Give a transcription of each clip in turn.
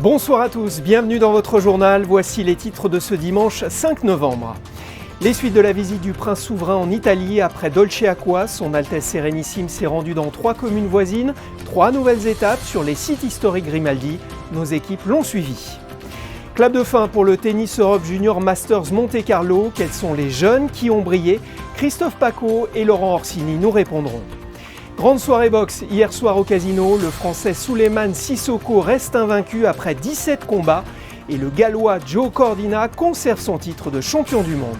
Bonsoir à tous, bienvenue dans votre journal. Voici les titres de ce dimanche 5 novembre. Les suites de la visite du prince souverain en Italie après Dolceacqua. Son Altesse Sérénissime s'est rendu dans 3 communes voisines. 3 nouvelles étapes sur les sites historiques Grimaldi. Nos équipes l'ont suivi. Clap de fin pour le Tennis Europe Junior Masters Monte Carlo. Quels sont les jeunes qui ont brillé? Christophe Pacaud et Laurent Orsini nous répondront. Grande soirée boxe hier soir au casino, le Français Souleymane Sissoko reste invaincu après 17 combats et le Gallois Joe Cordina conserve son titre de champion du monde.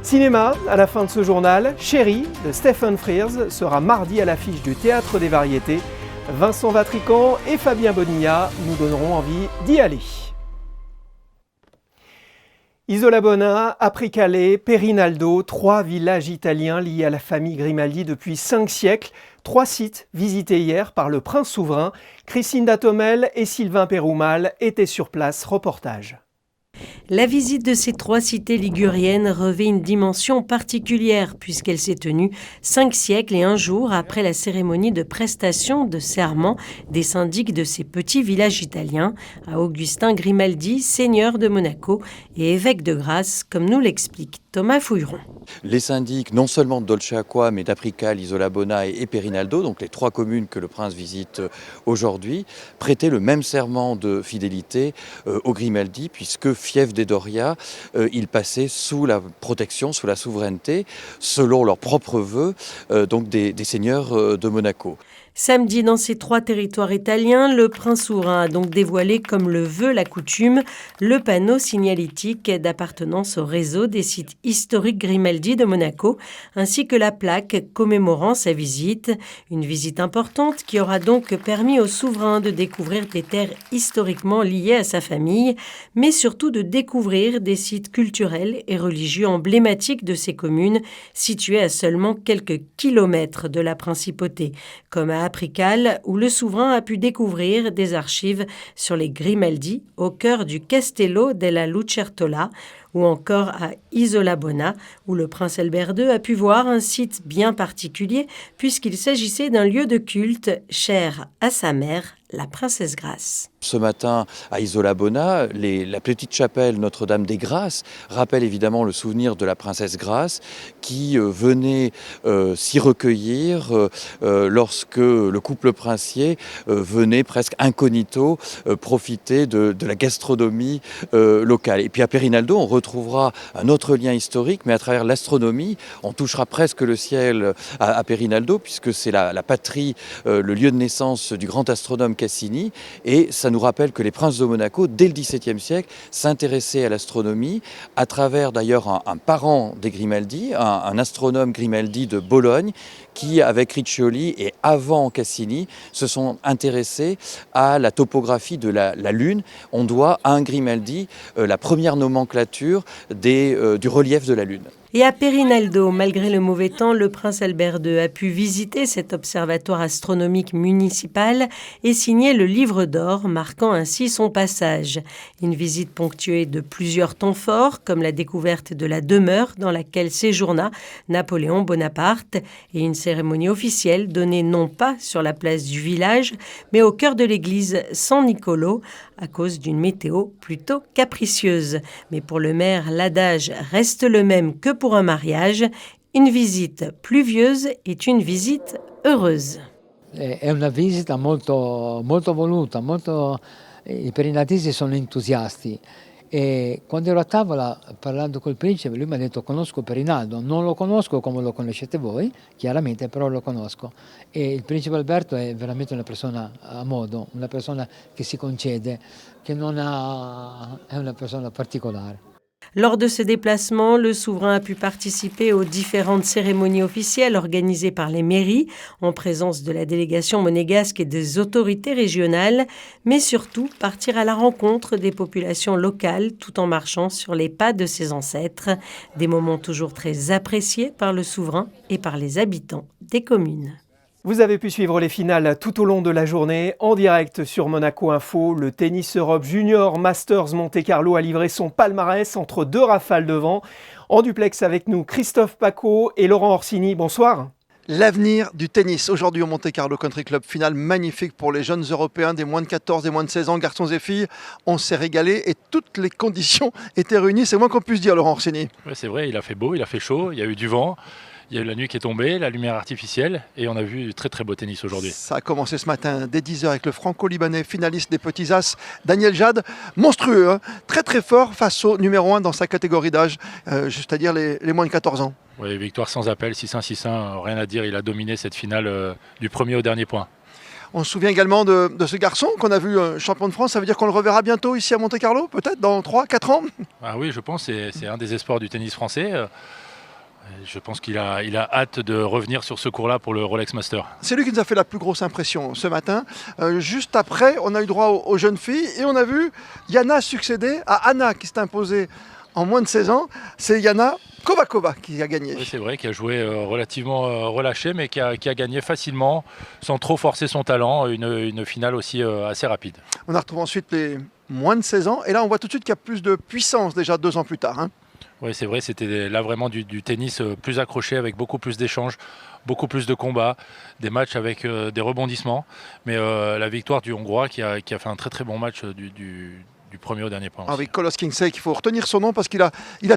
Cinéma, à la fin de ce journal, Chéri de Stephen Frears sera mardi à l'affiche du Théâtre des Variétés. Vincent Vatrican et Fabien Bonilla nous donneront envie d'y aller. Isola Bona, Apricale, Perinaldo, 3 villages italiens liés à la famille Grimaldi depuis 5 siècles. 3 sites visités hier par le prince souverain. Christine Datomel et Sylvain Péroumal étaient sur place. Reportage. La visite de ces 3 cités liguriennes revêt une dimension particulière puisqu'elle s'est tenue 5 siècles et 1 jour après la cérémonie de prestation de serment des syndics de ces petits villages italiens à Augustin Grimaldi, seigneur de Monaco et évêque de Grasse, comme nous l'explique Thomas Fouilleron. Les syndics, non seulement de Dolceacqua, mais d'Apricale, Isola Bona et Perinaldo, donc les 3 communes que le prince visite aujourd'hui, prêtaient le même serment de fidélité aux Grimaldi, puisque fiefs des Doria, ils passaient sous la protection, sous la souveraineté, selon leurs propres vœux, donc des seigneurs de Monaco. Samedi, dans ces 3 territoires italiens, le prince souverain a donc dévoilé, comme le veut la coutume, le panneau signalétique d'appartenance au réseau des sites historiques Grimaldi de Monaco, ainsi que la plaque commémorant sa visite. Une visite importante qui aura donc permis au souverain de découvrir des terres historiquement liées à sa famille, mais surtout de découvrir des sites culturels et religieux emblématiques de ces communes, situées à seulement quelques kilomètres de la principauté, comme à Apricale, où le souverain a pu découvrir des archives sur les Grimaldi au cœur du Castello della Lucertola, ou encore à Isola Bona, où le prince Albert II a pu voir un site bien particulier puisqu'il s'agissait d'un lieu de culte cher à sa mère, la princesse Grace. Ce matin, à Isola Bona, la petite chapelle Notre-Dame des Grâces rappelle évidemment le souvenir de la princesse Grace qui venait s'y recueillir lorsque le couple princier venait presque incognito profiter de la gastronomie locale. Et puis à Perinaldo, on retrouvera un autre lien historique, mais à travers l'astronomie, on touchera presque le ciel à Perinaldo, puisque c'est la patrie, le lieu de naissance du grand astronome Cassini, et ça nous rappelle que les princes de Monaco, dès le XVIIe siècle, s'intéressaient à l'astronomie, à travers d'ailleurs un parent des Grimaldi, un astronome Grimaldi de Bologne, qui, avec Riccioli et avant Cassini, se sont intéressés à la topographie de la Lune. On doit à un Grimaldi la première nomenclature du relief de la Lune. Et à Perinaldo, malgré le mauvais temps, le prince Albert II a pu visiter cet observatoire astronomique municipal et signer le livre d'or, marquant ainsi son passage. Une visite ponctuée de plusieurs temps forts, comme la découverte de la demeure dans laquelle séjourna Napoléon Bonaparte, et une cérémonie officielle donnée non pas sur la place du village, mais au cœur de l'église San Nicolo, à cause d'une météo plutôt capricieuse. Mais pour le maire, l'adage reste le même que pour un mariage, une visite pluvieuse est une visite heureuse. È una visita molto voluta, i perinatesi sono entusiasti. E quando ero a tavola parlando col principe, lui mi ha detto: conosco Perinaldo, non lo conosco come lo conoscete voi, chiaramente, però lo conosco. E il principe Alberto è veramente una persona a modo, una persona che si concede, è una persona particolare. Lors de ce déplacement, le souverain a pu participer aux différentes cérémonies officielles organisées par les mairies, en présence de la délégation monégasque et des autorités régionales, mais surtout partir à la rencontre des populations locales tout en marchant sur les pas de ses ancêtres. Des moments toujours très appréciés par le souverain et par les habitants des communes. Vous avez pu suivre les finales tout au long de la journée en direct sur Monaco Info. Le Tennis Europe Junior Masters Monte Carlo a livré son palmarès entre 2 rafales de vent. En duplex avec nous, Christophe Pacaud et Laurent Orsini. Bonsoir. L'avenir du tennis. Aujourd'hui au Monte Carlo Country Club, finale magnifique pour les jeunes Européens des moins de 14 et moins de 16 ans, garçons et filles. On s'est régalé et toutes les conditions étaient réunies. C'est moins qu'on puisse dire, Laurent Orsini. Oui, c'est vrai, il a fait beau, il a fait chaud, il y a eu du vent. Il y a eu la nuit qui est tombée, la lumière artificielle et on a vu du très très beau tennis aujourd'hui. Ça a commencé ce matin dès 10h avec le franco-libanais finaliste des petits as, Daniel Jad. Monstrueux, hein, très très fort face au numéro 1 dans sa catégorie d'âge, c'est-à-dire les moins de 14 ans. Oui, victoire sans appel, 6-1, 6-1, rien à dire, il a dominé cette finale du premier au dernier point. On se souvient également de ce garçon qu'on a vu champion de France. Ça veut dire qu'on le reverra bientôt ici à Monte Carlo, peut-être dans 3-4 ans. Ah oui, je pense, c'est un des espoirs du tennis français. Je pense qu'il a hâte de revenir sur ce cours-là pour le Rolex Master. C'est lui qui nous a fait la plus grosse impression ce matin. Juste après, on a eu droit aux jeunes filles et on a vu Yana succéder à Anna qui s'est imposée en moins de 16 ans. C'est Yana Kovakova qui a gagné. Oui, c'est vrai, qui a joué relativement relâché, mais qui a gagné facilement, sans trop forcer son talent, une finale aussi assez rapide. On a retrouvé ensuite les moins de 16 ans et là on voit tout de suite qu'il y a plus de puissance déjà 2 ans plus tard. Hein. Oui, c'est vrai, c'était là vraiment du tennis plus accroché, avec beaucoup plus d'échanges, beaucoup plus de combats, des matchs avec des rebondissements. Mais la victoire du Hongrois qui a fait un très très bon match du premier au dernier point. Avec Kolos Kingsey, il faut retenir son nom parce qu'il a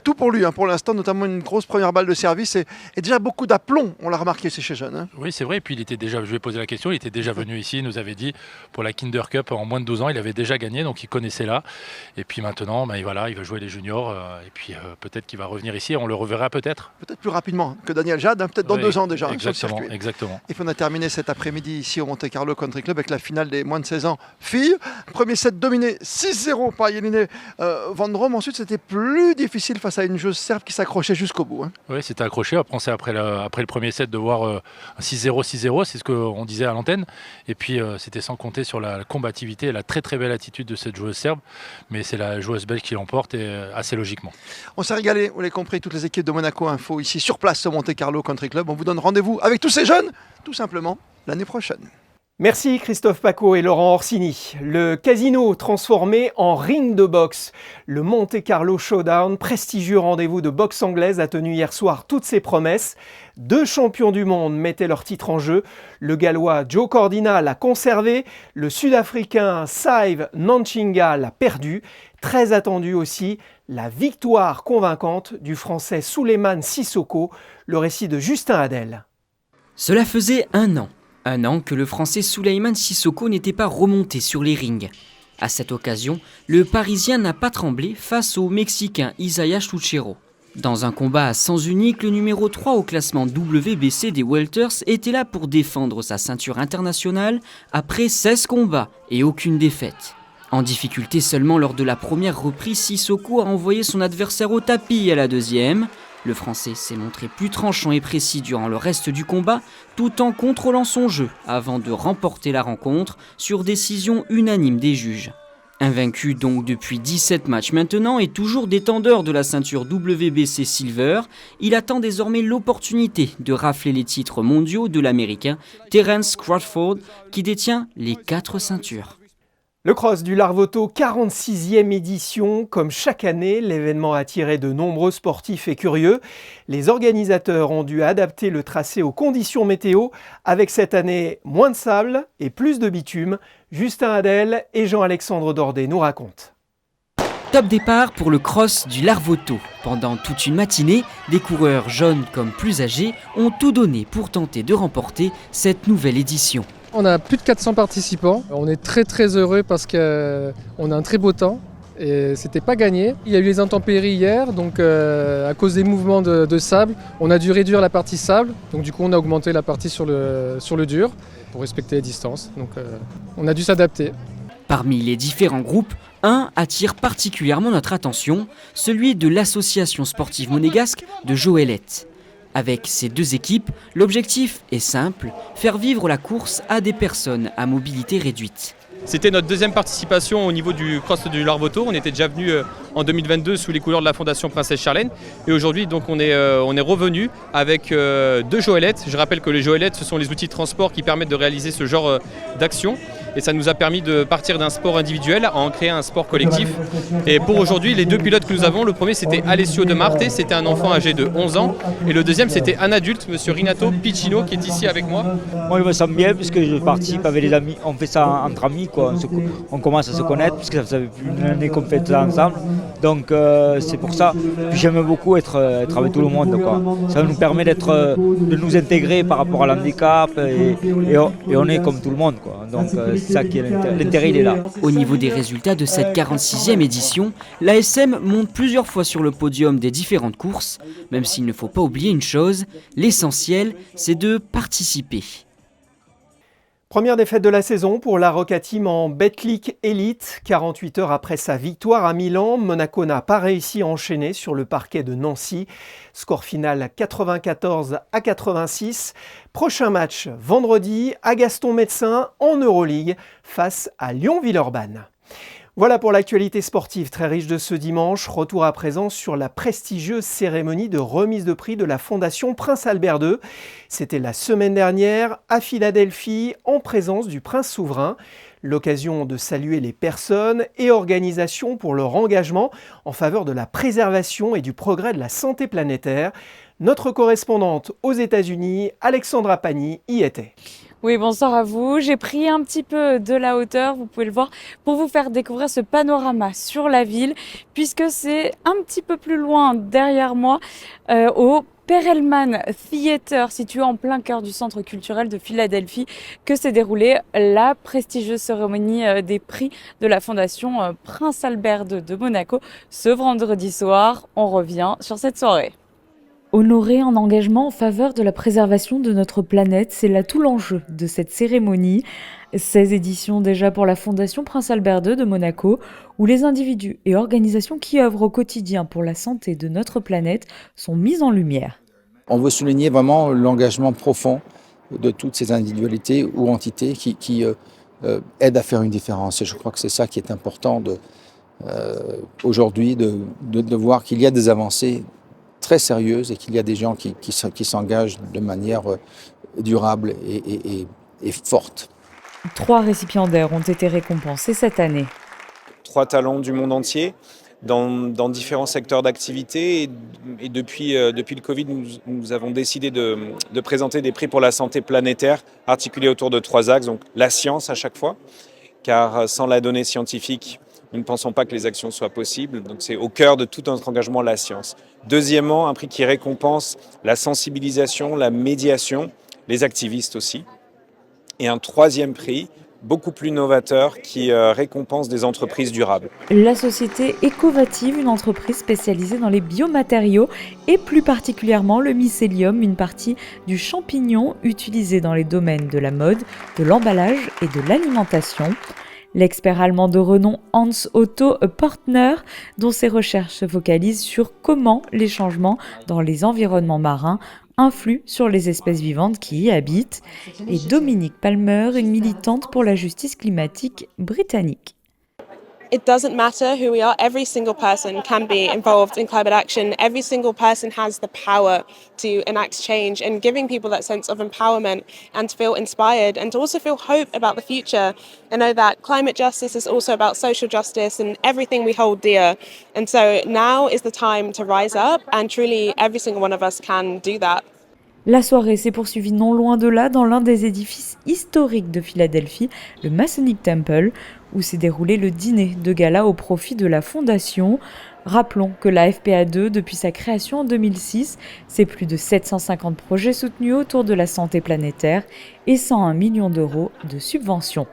tout pour lui, hein, pour l'instant, notamment une grosse première balle de service et déjà beaucoup d'aplomb, on l'a remarqué chez jeune. Hein. Oui, c'est vrai, et puis il était déjà, je lui ai posé la question, il était déjà venu ici, il nous avait dit, pour la Kinder Cup en moins de 12 ans, il avait déjà gagné, donc il connaissait là. Et puis maintenant, voilà, il va jouer les juniors, et puis peut-être qu'il va revenir ici, on le reverra peut-être. Peut-être plus rapidement que Daniel Jad, hein, peut-être dans 2 ans déjà. Exactement, exactement. Et puis on a terminé cet après-midi ici au Monte Carlo Country Club avec la finale des moins de 16 ans filles. Premier set dominé 6-0 par Yeline Van Drom. Ensuite, c'était plus difficile face à une joueuse serbe qui s'accrochait jusqu'au bout. Hein. Oui, c'était accroché. Après, on sait après le premier set de voir un 6-0, 6-0, c'est ce qu'on disait à l'antenne. Et puis, c'était sans compter sur la combativité et la très très belle attitude de cette joueuse serbe. Mais c'est la joueuse belge qui l'emporte et assez logiquement. On s'est régalé, vous l'avez compris, toutes les équipes de Monaco Info ici sur place au Monte Carlo Country Club. On vous donne rendez-vous avec tous ces jeunes, tout simplement, l'année prochaine. Merci Christophe Pacaud et Laurent Orsini. Le casino transformé en ring de boxe. Le Monte Carlo Showdown, prestigieux rendez-vous de boxe anglaise, a tenu hier soir toutes ses promesses. 2 champions du monde mettaient leur titre en jeu. Le Gallois Joe Cordina l'a conservé. Le Sud-Africain Saive Nanchinga l'a perdu. Très attendu aussi, la victoire convaincante du Français Souleymane Sissoko. Le récit de Justin Hadel. Cela faisait 1 an. 1 an que le Français Souleymane Sissoko n'était pas remonté sur les rings. À cette occasion, le Parisien n'a pas tremblé face au Mexicain Isaiah Chuchero. Dans un combat à sens unique, le numéro 3 au classement WBC des welters était là pour défendre sa ceinture internationale après 16 combats et aucune défaite. En difficulté seulement lors de la première reprise, Sissoko a envoyé son adversaire au tapis à la deuxième. Le Français s'est montré plus tranchant et précis durant le reste du combat, tout en contrôlant son jeu, avant de remporter la rencontre sur décision unanime des juges. Invaincu donc depuis 17 matchs maintenant et toujours détendeur de la ceinture WBC Silver, il attend désormais l'opportunité de rafler les titres mondiaux de l'Américain Terence Crawford, qui détient les 4 ceintures. Le cross du Larvoto, 46e édition. Comme chaque année, l'événement a attiré de nombreux sportifs et curieux. Les organisateurs ont dû adapter le tracé aux conditions météo, avec cette année moins de sable et plus de bitume. Justin Hadel et Jean-Alexandre Dordet nous racontent. Top départ pour le cross du Larvoto. Pendant toute une matinée, des coureurs jeunes comme plus âgés ont tout donné pour tenter de remporter cette nouvelle édition. On a plus de 400 participants. On est très très heureux parce qu'on a un très beau temps et c'était pas gagné. Il y a eu les intempéries hier, donc à cause des mouvements de sable, on a dû réduire la partie sable. Donc du coup on a augmenté la partie sur le dur pour respecter les distances. Donc on a dû s'adapter. Parmi les différents groupes, un attire particulièrement notre attention, celui de l'association sportive monégasque de Joëlette. Avec ces 2 équipes, l'objectif est simple, faire vivre la course à des personnes à mobilité réduite. C'était notre 2e participation au niveau du cross du Larvoto. On était déjà venu en 2022 sous les couleurs de la Fondation Princesse Charlène. Et aujourd'hui, donc, on est revenu avec 2 joëlettes. Je rappelle que les joëlettes, ce sont les outils de transport qui permettent de réaliser ce genre d'action. et ça nous a permis de partir d'un sport individuel à en créer un sport collectif. Et pour aujourd'hui, les deux pilotes que nous avons, le premier c'était Alessio De Marte, c'était un enfant âgé de 11 ans, et le deuxième c'était un adulte, monsieur Renato Piccino, qui est ici avec moi. Moi je me sens bien puisque je participe avec les amis, on fait ça entre amis, quoi. On commence à se connaître puisque ça fait plus d'une année qu'on fait ça ensemble, donc c'est pour ça. Puis j'aime beaucoup être avec tout le monde, quoi. Ça nous permet de nous intégrer par rapport à l'handicap et on est comme tout le monde, quoi. Donc c'est ça qui est l'intérêt, il est là. Au niveau des résultats de cette 46e édition, l'ASM monte plusieurs fois sur le podium des différentes courses, même s'il ne faut pas oublier une chose, l'essentiel c'est de participer. Première défaite de la saison pour la Roca Team en Betclic Elite. 48 heures après sa victoire à Milan, Monaco n'a pas réussi à enchaîner sur le parquet de Nancy. Score final 94-86. Prochain match vendredi à Gaston-Médecin en Euroleague face à Lyon-Villeurbanne. Voilà pour l'actualité sportive très riche de ce dimanche. Retour à présent sur la prestigieuse cérémonie de remise de prix de la Fondation Prince Albert II. C'était la semaine dernière à Philadelphie en présence du prince souverain. L'occasion de saluer les personnes et organisations pour leur engagement en faveur de la préservation et du progrès de la santé planétaire. Notre correspondante aux États-Unis, Alexandra Pani, y était. Oui, bonsoir à vous. J'ai pris un petit peu de la hauteur, vous pouvez le voir, pour vous faire découvrir ce panorama sur la ville, puisque c'est un petit peu plus loin derrière moi, au Perelman Theater, situé en plein cœur du centre culturel de Philadelphie, que s'est déroulée la prestigieuse cérémonie des prix de la Fondation Prince Albert II de Monaco. Ce vendredi soir, on revient sur cette soirée. Honorer un engagement en faveur de la préservation de notre planète, c'est là tout l'enjeu de cette cérémonie. 16 éditions déjà pour la Fondation Prince Albert II de Monaco, où les individus et organisations qui œuvrent au quotidien pour la santé de notre planète sont mis en lumière. On veut souligner vraiment l'engagement profond de toutes ces individualités ou entités qui aident à faire une différence. Et je crois que c'est ça qui est important aujourd'hui, de voir qu'il y a des avancées très sérieuse et qu'il y a des gens qui s'engagent de manière durable et forte. 3 récipiendaires ont été récompensés cette année. 3 talents du monde entier dans différents secteurs d'activité et depuis le Covid, nous avons décidé de présenter des prix pour la santé planétaire articulés autour de 3 axes, donc la science à chaque fois, car sans la donnée scientifique, nous ne pensons pas que les actions soient possibles, donc c'est au cœur de tout notre engagement la science. Deuxièmement, un prix qui récompense la sensibilisation, la médiation, les activistes aussi. Et un 3e prix, beaucoup plus novateur, qui récompense des entreprises durables. La société Ecovative, une entreprise spécialisée dans les biomatériaux et plus particulièrement le mycélium, une partie du champignon utilisé dans les domaines de la mode, de l'emballage et de l'alimentation. L'expert allemand de renom Hans Otto Portner, dont ses recherches se focalisent sur comment les changements dans les environnements marins influent sur les espèces vivantes qui y habitent, et Dominique Palmer, une militante pour la justice climatique britannique. It doesn't matter who we are, every single person can be involved in climate action. Every single person has the power to enact change, and giving people that sense of empowerment and to feel inspired and to also feel hope about the future and know that climate justice is also about social justice and everything we hold dear. And so now is the time to rise up, and truly every single one of us can do that. La soirée s'est poursuivie non loin de là, dans l'un des édifices historiques de Philadelphie, le Masonic Temple, où s'est déroulé le dîner de gala au profit de la Fondation. Rappelons que la FPA2, depuis sa création en 2006, c'est plus de 750 projets soutenus autour de la santé planétaire et 101 millions d'euros de subventions.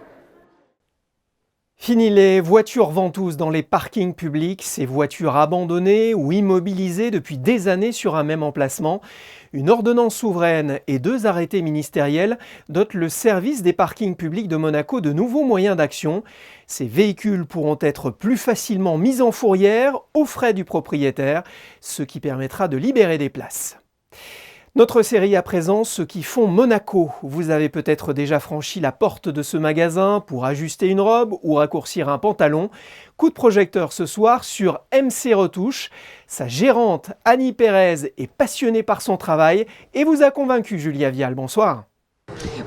Fini les voitures ventouses dans les parkings publics, ces voitures abandonnées ou immobilisées depuis des années sur un même emplacement. Une ordonnance souveraine et 2 arrêtés ministériels dotent le service des parkings publics de Monaco de nouveaux moyens d'action. Ces véhicules pourront être plus facilement mis en fourrière aux frais du propriétaire, ce qui permettra de libérer des places. Notre série à présent, ceux qui font Monaco. Vous avez peut-être déjà franchi la porte de ce magasin pour ajuster une robe ou raccourcir un pantalon. Coup de projecteur ce soir sur MC Retouche. Sa gérante Annie Pérez est passionnée par son travail et vous a convaincu, Julia Vial. Bonsoir.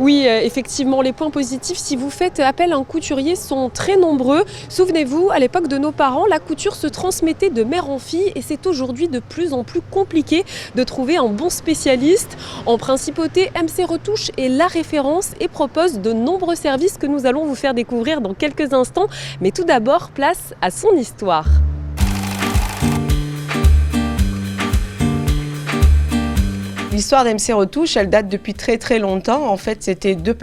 Oui, effectivement, les points positifs, si vous faites appel à un couturier, sont très nombreux. Souvenez-vous, à l'époque de nos parents, la couture se transmettait de mère en fille et c'est aujourd'hui de plus en plus compliqué de trouver un bon spécialiste. En principauté, MC Retouche est la référence et propose de nombreux services que nous allons vous faire découvrir dans quelques instants. Mais tout d'abord, place à son histoire. L'histoire d'MC Retouche, elle date depuis très très longtemps. En fait, c'était deux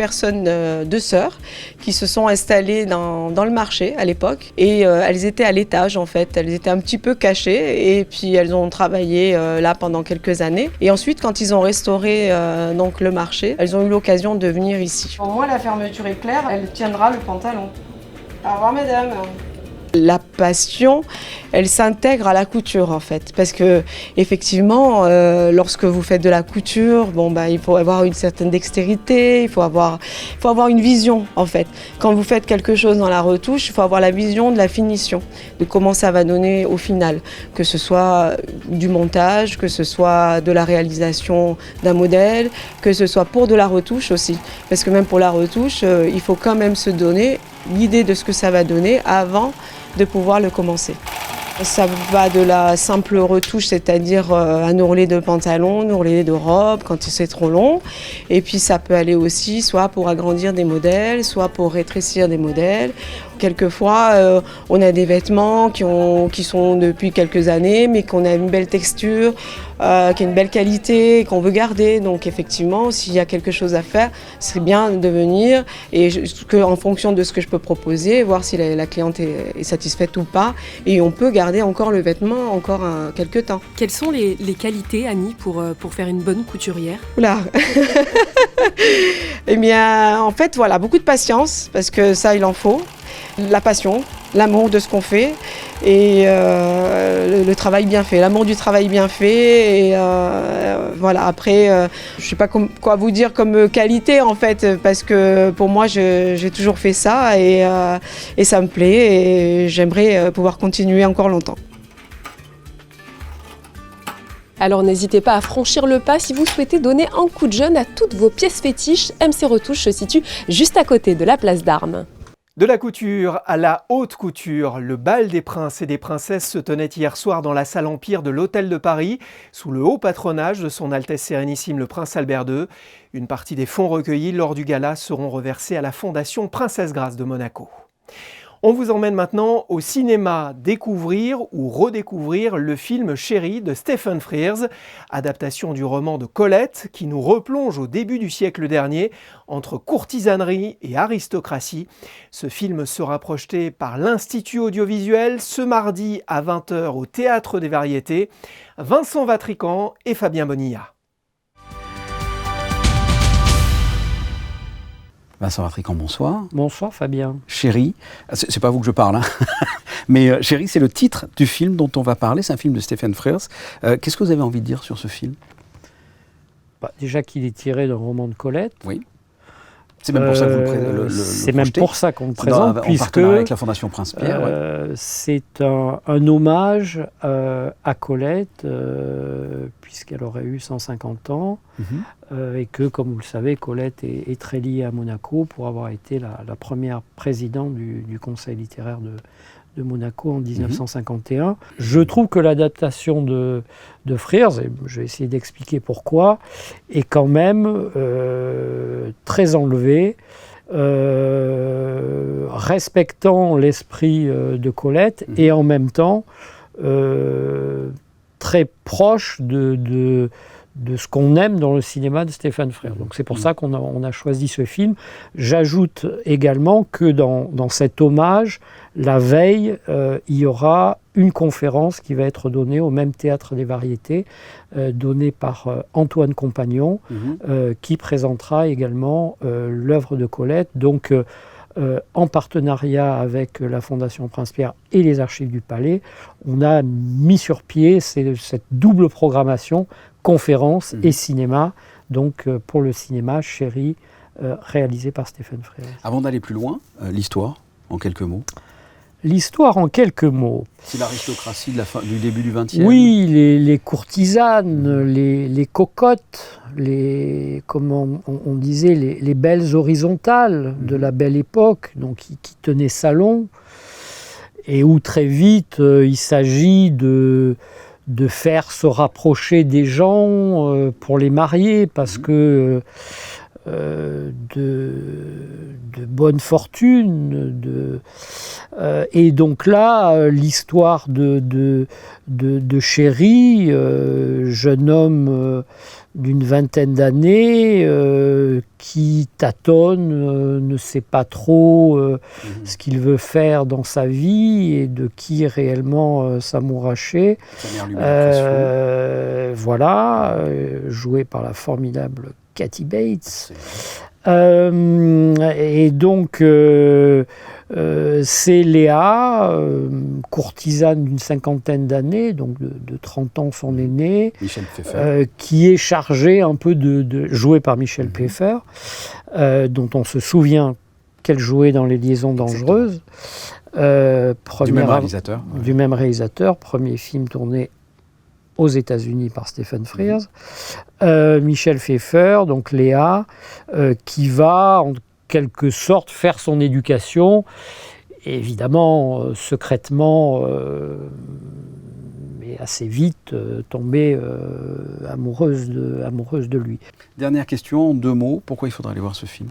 sœurs, qui se sont installées dans le marché à l'époque. Et elles étaient à l'étage en fait, elles étaient un petit peu cachées. Et puis elles ont travaillé là pendant quelques années. Et ensuite, quand ils ont restauré donc le marché, elles ont eu l'occasion de venir ici. Pour moi, la fermeture est claire, elle tiendra le pantalon. Au revoir mesdames. La passion, elle s'intègre à la couture en fait, parce que effectivement, lorsque vous faites de la couture, il faut avoir une certaine dextérité, il faut avoir une vision en fait. Quand vous faites quelque chose dans la retouche, il faut avoir la vision de la finition, de comment ça va donner au final, que ce soit du montage, que ce soit de la réalisation d'un modèle, que ce soit pour de la retouche aussi, parce que même pour la retouche, il faut quand même se donner l'idée de ce que ça va donner avant de pouvoir le commencer. Ça va de la simple retouche, c'est-à-dire un ourlet de pantalon, un ourlet de robe quand c'est trop long. Et puis ça peut aller aussi soit pour agrandir des modèles, soit pour rétrécir des modèles. Quelquefois, on a des vêtements qui sont depuis quelques années, mais qu'on a une belle texture, qui a une belle qualité, qu'on veut garder. Donc effectivement, s'il y a quelque chose à faire, c'est bien de venir et en fonction de ce que je peux proposer, voir si la cliente est satisfaite ou pas. Et on peut garder encore le vêtement encore quelques temps. Quelles sont les qualités, Annie, pour faire une bonne couturière? Oula. Eh bien, en fait, voilà, beaucoup de patience, parce que ça, il en faut. La passion, l'amour de ce qu'on fait et le travail bien fait, l'amour du travail bien fait. Et voilà, après, je ne sais pas quoi vous dire comme qualité en fait, parce que pour moi, j'ai toujours fait ça et ça me plaît et j'aimerais pouvoir continuer encore longtemps. Alors n'hésitez pas à franchir le pas si vous souhaitez donner un coup de jeune à toutes vos pièces fétiches. MC Retouche se situe juste à côté de la place d'Armes. De la couture à la haute couture, le bal des princes et des princesses se tenait hier soir dans la salle Empire de l'Hôtel de Paris, sous le haut patronage de son Altesse Sérénissime le Prince Albert II. Une partie des fonds recueillis lors du gala seront reversés à la Fondation Princesse Grace de Monaco. On vous emmène maintenant au cinéma découvrir ou redécouvrir le film Chéri de Stephen Frears, adaptation du roman de Colette qui nous replonge au début du siècle dernier entre courtisanerie et aristocratie. Ce film sera projeté par l'Institut audiovisuel ce mardi à 20h au Théâtre des Variétés. Vincent Vatrican et Fabien Bonilla. Vincent Vatrican, bonsoir. Bonsoir Fabien. Chéri, c'est pas vous que je parle, hein. Mais Chéri, c'est le titre du film dont on va parler, c'est un film de Stephen Frears. Qu'est-ce que vous avez envie de dire sur ce film? Déjà qu'il est tiré d'un roman de Colette. Oui. C'est même pour ça que vous c'est même pour ça qu'on le présente, puisque avec la Fondation Prince Pierre. C'est un hommage à Colette, puisqu'elle aurait eu 150 ans, et que, comme vous le savez, Colette est très liée à Monaco pour avoir été la première présidente du Conseil littéraire de Monaco en 1951. Je trouve que l'adaptation de Frears, et je vais essayer d'expliquer pourquoi, est quand même très enlevée, respectant l'esprit de Colette et en même temps très proche de ce qu'on aime dans le cinéma de Stephen Frears. Donc c'est pour ça qu'on a choisi ce film. J'ajoute également que dans cet hommage, la veille, il y aura une conférence qui va être donnée au même Théâtre des Variétés, donnée par Antoine Compagnon, qui présentera également l'œuvre de Colette. Donc en partenariat avec la Fondation Prince Pierre et les Archives du Palais, on a mis sur pied cette double programmation, conférence et cinéma, donc pour le cinéma Chéri, réalisé par Stephen Frears. Avant d'aller plus loin, l'histoire, en quelques mots. L'histoire en quelques mots. C'est l'aristocratie du début du XXe. Oui, les courtisanes, les cocottes, comment on disait, les belles horizontales de la belle époque, donc qui tenaient salon, et où très vite il s'agit de faire se rapprocher des gens pour les marier, parce que de bonne fortune. Et donc là, l'histoire de Chéri, jeune homme d'une vingtaine d'années, qui tâtonne, ne sait pas trop ce qu'il veut faire dans sa vie et de qui est réellement s'amouracher. Voilà, joué par la formidable Kathy Bates. Et donc, c'est Léa, courtisane d'une cinquantaine d'années, donc de 30 ans son aîné, qui est chargée un peu jouée par Michel Pfeiffer, dont on se souvient qu'elle jouait dans Les Liaisons dangereuses. Du même réalisateur. Du même réalisateur, premier film tourné aux États-Unis par Stephen Frears. Michel Pfeiffer, donc Léa, qui va en quelque sorte faire son éducation, évidemment secrètement, mais assez vite tomber amoureuse de lui. Dernière question, en 2 mots, pourquoi il faudrait aller voir ce film ?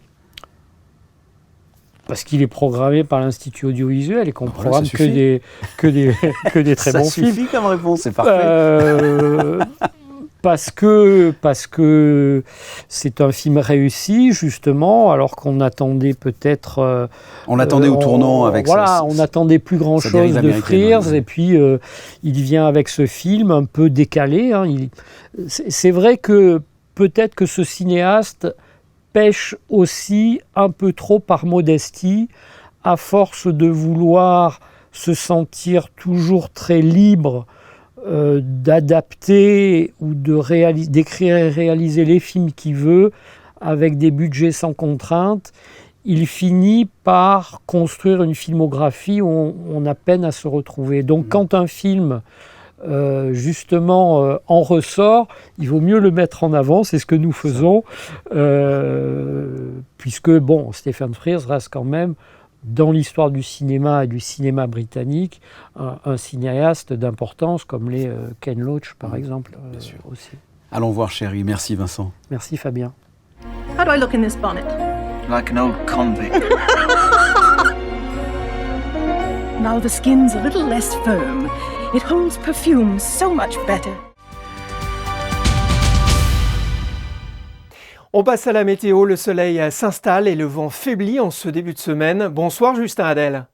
Parce qu'il est programmé par l'Institut audiovisuel et qu'on programme que des très bons films. Ça suffit comme réponse, c'est parfait. Parce que c'est un film réussi, justement, alors qu'on attendait peut-être... on l'attendait au tournant avec ça. Voilà, on n'attendait plus grand-chose de Frears, et puis il vient avec ce film un peu décalé. Hein. C'est vrai que peut-être que ce cinéaste pêche aussi un peu trop par modestie, à force de vouloir se sentir toujours très libre d'adapter ou d'écrire et réaliser les films qu'il veut avec des budgets sans contrainte. Il finit par construire une filmographie où on a peine à se retrouver. Donc quand un film justement en ressort, il vaut mieux le mettre en avant, c'est ce que nous faisons, puisque bon, Stephen Frears reste quand même dans l'histoire du cinéma et du cinéma britannique un cinéaste d'importance comme les Ken Loach par exemple aussi. Allons voir Chéri, merci Vincent. Merci Fabien. How do I look in this bonnet? Like an old convict. Now the skin's a little less firm. It holds perfume so much better. On passe à la météo, le soleil s'installe et le vent faiblit en ce début de semaine. Bonsoir Justin Hadel.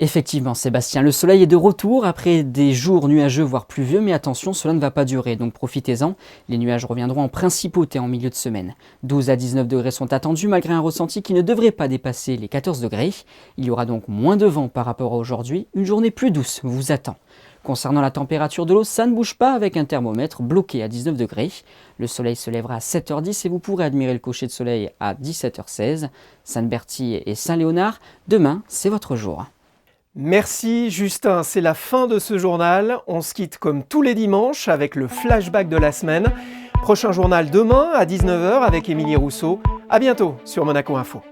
Effectivement Sébastien, le soleil est de retour après des jours nuageux voire pluvieux, mais attention, cela ne va pas durer, donc profitez-en. Les nuages reviendront en principauté en milieu de semaine. 12 à 19 degrés sont attendus malgré un ressenti qui ne devrait pas dépasser les 14 degrés. Il y aura donc moins de vent par rapport à aujourd'hui, une journée plus douce vous attend. Concernant la température de l'eau, ça ne bouge pas avec un thermomètre bloqué à 19 degrés. Le soleil se lèvera à 7h10 et vous pourrez admirer le coucher de soleil à 17h16. Sainte-Berthille et Saint-Léonard, demain c'est votre jour. Merci Justin, c'est la fin de ce journal. On se quitte comme tous les dimanches avec le flashback de la semaine. Prochain journal demain à 19h avec Émilie Rousseau. À bientôt sur Monaco Info.